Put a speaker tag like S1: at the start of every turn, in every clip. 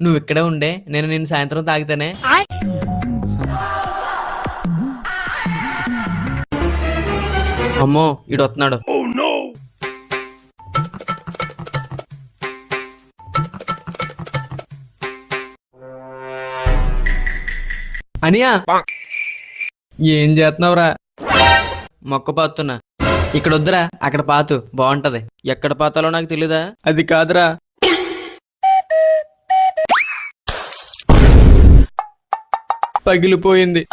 S1: నువ్వు ఇక్కడే ఉండే నేను నిన్ను సాయంత్రం తాగితేనే. అమ్మో ఇడు వస్తున్నాడు. అనియా ఏం చేస్తున్నావురా? మొక్క పాతున్నా. ఇక్కడ వద్దురా, అక్కడ పాతు బాగుంటది. ఎక్కడ పాతాలో నాకు తెలీదా? అది కాదురా, పగిలిపోయింది.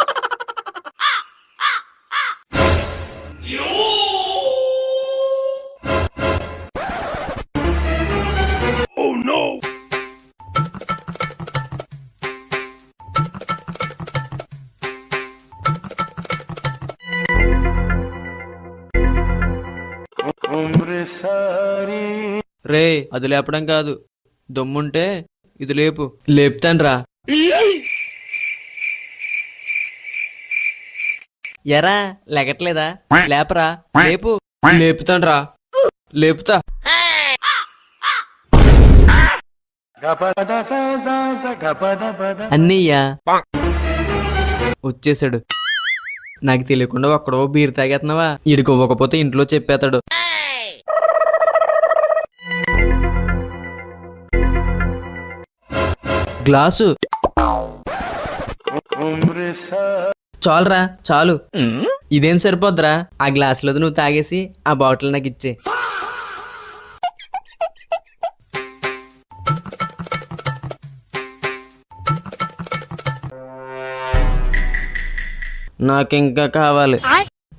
S1: రే అది లేపడం కాదు, దమ్ముంటే ఇది లేపు. లేపుతాన్రా. ఎరా లెగట్లేదా? లేపరా, లేపు. లేపుతాన్రా, లేపుతా. అన్నయ్యా వచ్చేసాడు. నాకు తెలియకుండా ఒక్కడో బీర్ తాగేస్తున్నావా? ఇడుకోకపోతే ఇంట్లో చెప్పేస్తాడు. గ్లాసు చాలురా, చాలు. ఇదేం సరిపోద్దురా? ఆ గ్లాసులో నువ్వు తాగేసి ఆ బాటిల్ నాకు ఇచ్చే. నాకింకా కావాలి.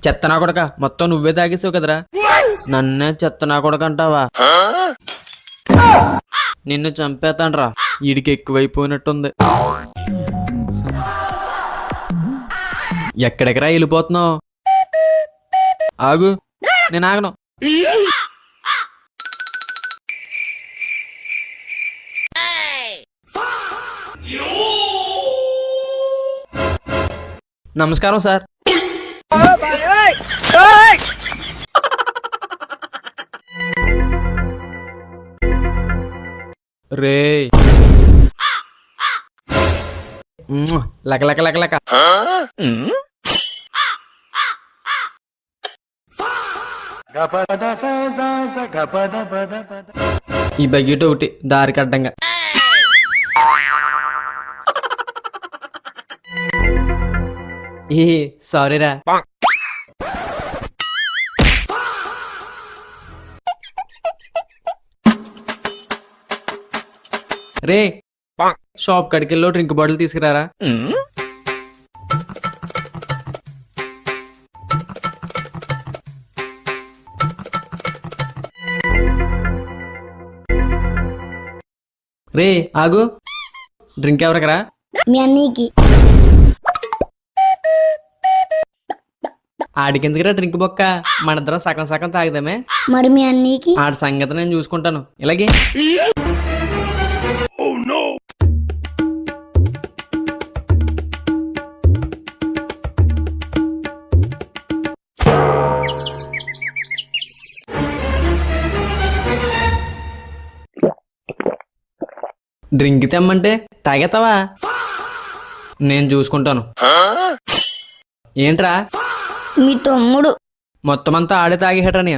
S1: చెత్తనా కొడక, మొత్తం నువ్వే తాగేసావు కదరా. నన్నే చెత్తనా కొడక అంటావా? నిన్ను చంపేతాన్రా. ఈడికి ఎక్కువైపోయినట్టుంది. ఎక్కడెక్కడా వెళ్ళిపోతున్నావు? ఆగు, నేను ఆగను. నమస్కారం సార్. రే లక లక లక లక. ఈ బకెట్ ఒకటి దారికి అడ్డంగా. ఏ సారీరా. రే షాప్ కడికెళ్ళో డ్రింక్ బాటిల్ తీసుకురారా. రే ఆగు, డ్రింక్ ఎవరికరా?
S2: మీ అన్నయ్యకి.
S1: ఆడికెందుకురా డ్రింక్ బొక్క? మనిద్దరం సగం సగం తాగుదామే.
S2: మరి మీ అన్నయ్యకి?
S1: ఆడి సంగతి నేను చూసుకుంటాను. ఇలాగే డ్రింక్ తెమ్మంటే తాగేతావా? నేను చూసుకుంటాను. ఏంట్రా?
S2: మీ తమ్ముడు
S1: మొత్తం అంతా ఆడే తాగేటని.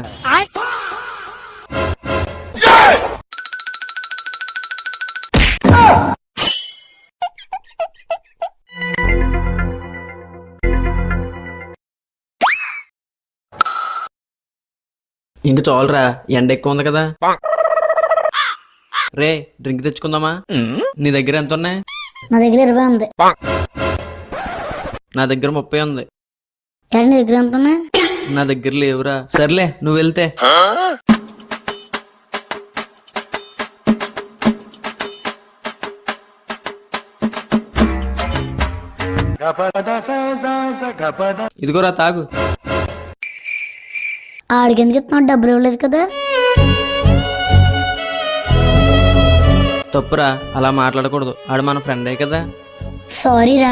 S1: ఇంక చాలురా, ఎండ ఎక్కువ ఉంది కదా. రే డ్రింక్ తెచ్చుకుందామా? నీ దగ్గర ఎంత ఉన్నాయి?
S2: నా దగ్గర 20 ఉంది.
S1: నా దగ్గర 30 ఉంది.
S2: నీ దగ్గర ఎంత ఉన్నాయి?
S1: నా దగ్గర లేవురా. సర్లే నువ్వు వెళ్తే. ఇదిగోరా తాగు.
S2: ఆడికి ఎందుకు ఇస్తున్నావు? డబ్బులు ఇవ్వలేదు కదా.
S1: తప్పురా, అలా మాట్లాడకూడదు. ఆడు మన ఫ్రెండే కదా.
S2: సారీరా.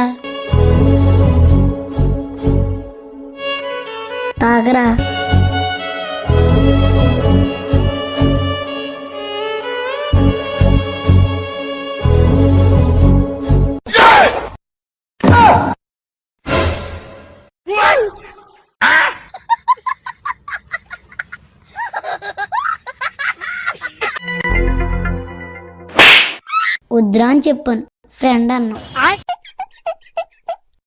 S2: తాగరా. వద్దురా అని చెప్పాను, ఫ్రెండ్ అన్నావు.